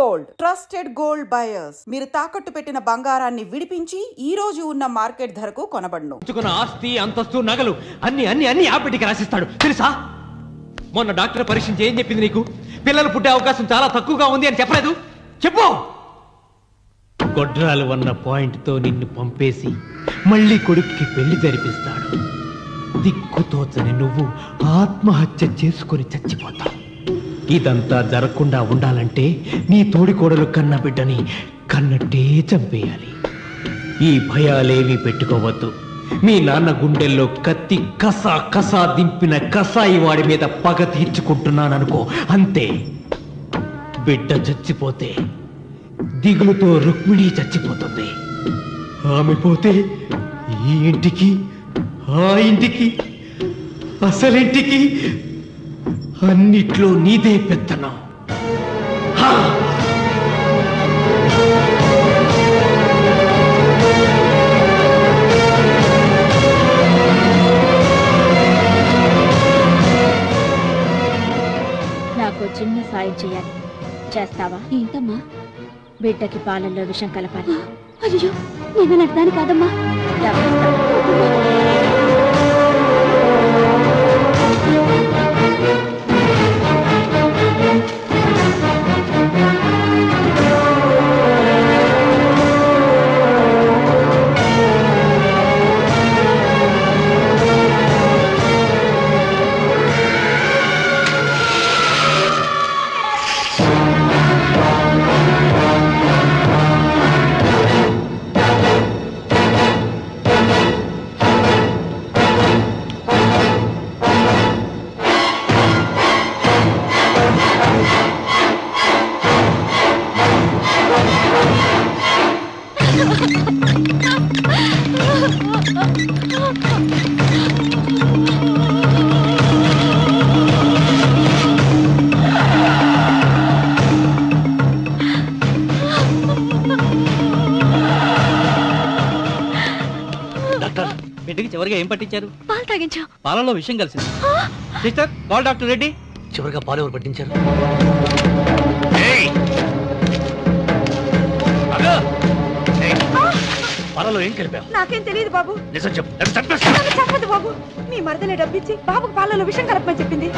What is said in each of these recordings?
Gold, trusted gold buyers. మీరు తాకట్టు పెట్టిన బంగారాన్ని విడిపించి ఈ రోజు ఉన్న మార్కెట్ ధరకు కొనబడును. ఆస్తి, అంతస్తు, నగలు అన్ని అన్ని అన్ని ఆ పెట్టికి రాసిస్తాడు తెలుసా? మొన్న డాక్టర్ పరీక్షించి ఏం చెప్పింది నీకు? పిల్లలు పుట్టే అవకాశం చాలా తక్కువగా ఉంది అని చెప్పలేదు? చెప్పు. గొడ్రాలు అన్న పాయింట్ తో నిన్ను పంపేసి మళ్ళీ కొడుక్కి పెళ్లి జరిపిస్తాడు. దిక్కుతోచని నువ్వు ఆత్మహత్య చేసుకుని చచ్చిపోతావు. ఇదంతా జరగకుండా ఉండాలంటే నీ తోడికోడలు కన్న బిడ్డని కన్నట్టే చంపేయాలి. ఈ భయాలేవి పెట్టుకోవద్దు. మీ నాన్న గుండెల్లో కత్తి కసా కసా దింపిన కసాయి వాడి మీద పగ తీర్చుకుంటున్నాననుకో, అంతే. బిడ్డ చచ్చిపోతే దిగులుతో రుక్మిణి చచ్చిపోతుంది. ఆమె పోతే ఈ ఇంటికి, ఆ ఇంటికి, అసలింటికి అన్నిట్లో నీదే పెత్తనం. నాకు చిన్న సాయం చేయాలి, చేస్తావా? ఏంటమ్మా? బిడ్డకి పాలల్లో విషం కలపాలి. అయ్యో, నేను నడ్డాను కాదమ్మా. బిడ్డకి చివరిగా ఏం పట్టించారు? పాలు తాగించా. పాలలో విషయం కలిసింది. Sister, call doctor Reddy. చివరిగా పాలు ఎవరు పట్టించారు? పాలలో ఏం కలిపావు? నాకేం తెలియదు బాబు. నిజం చెప్పు. చెప్పదు బాబు. మీ మరదలే డబ్బిచ్చి బాబుకు పాలలో విషం కలపమని చెప్పింది.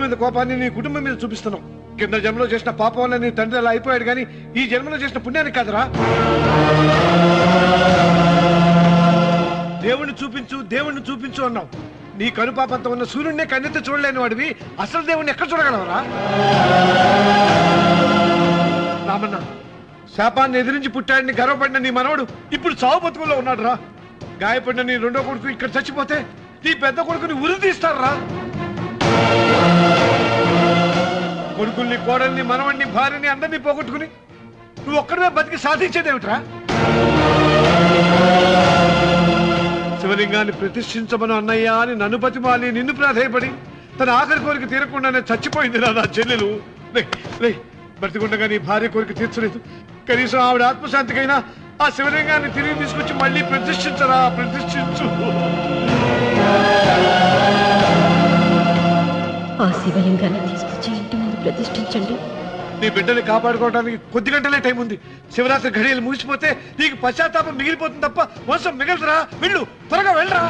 మీద కోపాన్ని నీ కుటుంబం మీద చూపిస్తున్నావు. కింద జన్మలో చేసిన పాపం వల్ల నీ తండ్రి అలా అయిపోయాడు, కానీ ఈ జన్మలో చేసిన పుణ్యానికి కాదురా. దేవుణ్ణి చూపించు దేవుణ్ణి చూపించు అన్నావు. నీ కనుపాపంతో ఉన్న సూర్యుడినే కన్నెత్తి చూడలేని వాడివి అసలు దేవుణ్ణి ఎక్కడ చూడగలవరా? రామన్న, శాపాన్ని ఎదిరించి పుట్టాడని గర్వపడిన నీ మనవడు ఇప్పుడు చావు బతుకుల్లో ఉన్నాడు రా. గాయపడిన నీ రెండో కొడుకు ఇక్కడ చచ్చిపోతే నీ పెద్ద కొడుకుని ఉరి తీస్తారా? కొడుకుల్ని, కోడల్ని, మనవడిని, భార్యని అందరినీ పోగొట్టుకుని నువ్వు ఒక్కడమే బతికి సాధించేదేమిట్రా? శివలింగాన్ని ప్రతిష్ఠించమను అన్నయ్య అని నన్ను బతిమాలి నిన్ను ప్రాధేయపడి తన ఆఖరి కోరిక తీరకుండానే చచ్చిపోయింది నా చెల్లెలు. బ్రతికుండగా నీ భార్య కోరిక తీర్చలేదు. కనీసం ఆవిడ ఆత్మశాంతికైనా ఆ శివలింగాన్ని తిరిగి తీసుకొచ్చి మళ్ళీ ప్రతిష్ఠించరా, ప్రతిష్ఠించు. ఆ శివలింగాన్ని తీసుకొచ్చి ఇంటి ముందు ప్రతిష్ఠించండి. నీ బిడ్డని కాపాడుకోవడానికి కొద్ది గంటలే టైం ఉంది. శివరాత్రి ఘడియలు ముగిసిపోతే నీకు పశ్చాత్తాపం మిగిలిపోతుంది తప్ప వంశం మిగలరా. వెళ్ళు, త్వరగా వెళ్ళరా.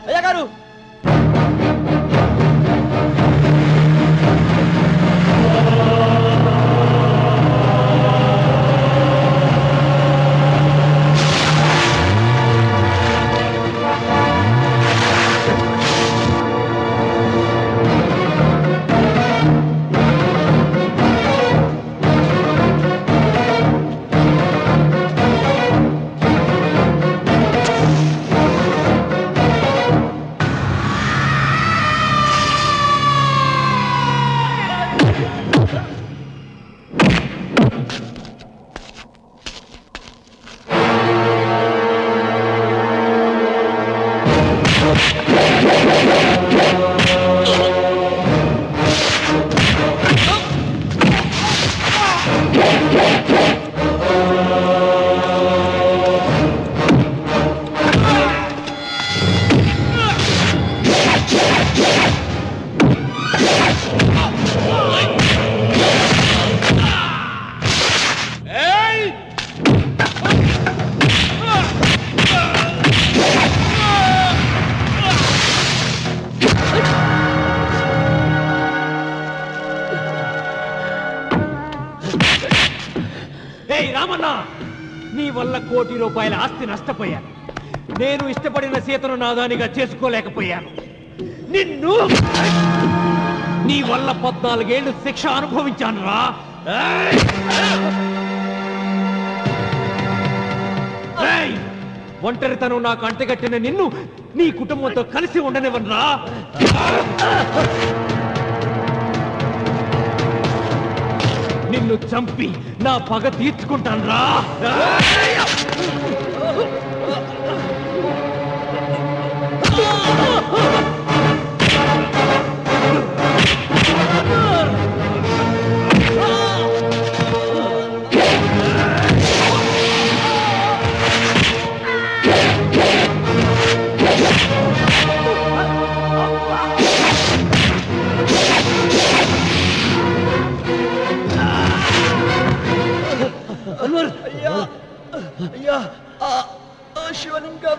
అయ్యా గారు, రామన్న, నీ వల్ల ₹1 కోటి ఆస్తి నష్టపోయాను. నేను ఇష్టపడిన సీతను నాదానిగా చేసుకోలేకపోయాను. నిన్ను నీ వల్ల 14 ఏళ్ళు శిక్ష అనుభవించాను రా. ఒంటరితనం నాకు అంటగట్టిన నిన్ను నీ కుటుంబంతో కలిసి ఉండనివ్వనురా. నిన్ను చంపి నా పగ తీర్చుకుంటాను రా. అయ్యా, శివలింగం.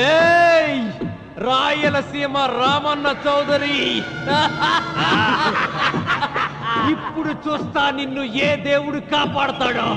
ఏయ్, రాయలసీమ రామన్న చౌదరి, ఇప్పుడు చూస్తా నిన్ను ఏ దేవుడు కాపాడతాడో.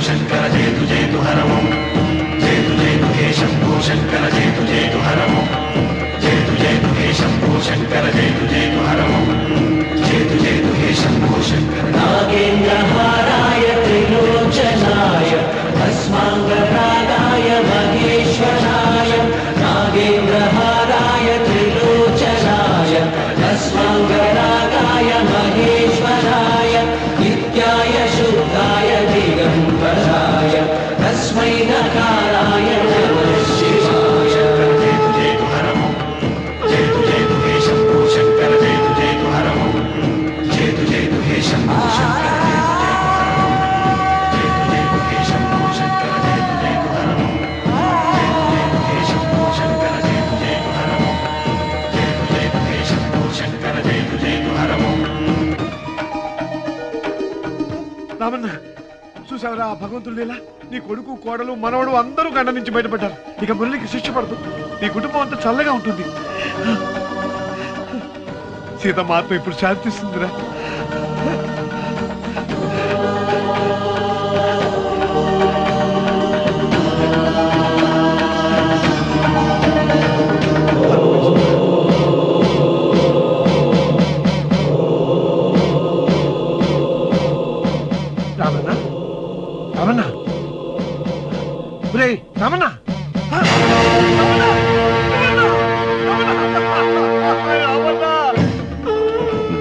శంకర జయతు జయతు హరము జయతు జయతు హే శంభో శంకర జయతు జయతు హరము జయతు జయతు హే శంభో శంకర జయతు జయతు హరము జయతు జయతు హే శంభో శంకర నాగేంద్రహారాయ త్రిలోచనాయ భస్మాంగరాగాయ మహేశ్వరాయ నాగేంద్రహారాయ త్రిలోచనాయ భస్మాంగరాగాయ మహేశ్వరాయ నిత్యాయ శుద్ధాయ దిగంబరాయ తస్మై నకారాయ నమః శివాయ జయతు జయతు హరము జయతు జయతు హే శంభో శంకర జయతు జయతు హరము జయతు జయతు హే శంభో శంకర జయతు జయతు హే శంభో శంకర జయతు జయతు హరము జయతు జయతు హే శంభో శంకర జయతు జయతు హరము జయతు జయతు హే శంభో శంకర జయతు జయతు హరము. రామన్న చూసావరా భగవంతుడు లీలా నీ కొడుకు కోడలు మనవడు అందరూ గండ నుంచి బయటపడ్డారు. ఇక మురళికి శిక్ష పడదు. నీ కుటుంబం అంతా చల్లగా ఉంటుంది. సీతమ్మ ఆత్మ ఇప్పుడు శాంతిస్తుందిరా. రామన్న రామన్న రామన్న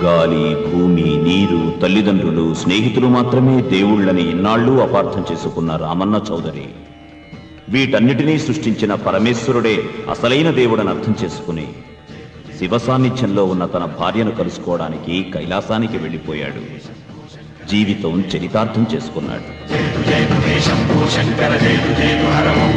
గాలి, భూమి, నీరు, తల్లిదండ్రులు, స్నేహితులు మాత్రమే దేవుళ్ళని ఇన్నాళ్ళు అపార్థం చేసుకున్న రామన్న చౌదరి వీటన్నిటినీ సృష్టించిన పరమేశ్వరుడే అసలైన దేవుడని అర్థం చేసుకుని శివ సాన్నిధ్యంలో ఉన్న తన భార్యను కలుసుకోవడానికి కైలాసానికి వెళ్ళిపోయాడు. జీవితం చరితార్థం చేసుకున్నాడు. జయతు జయతు హే శంభో శంకర జయతు జయతు హరము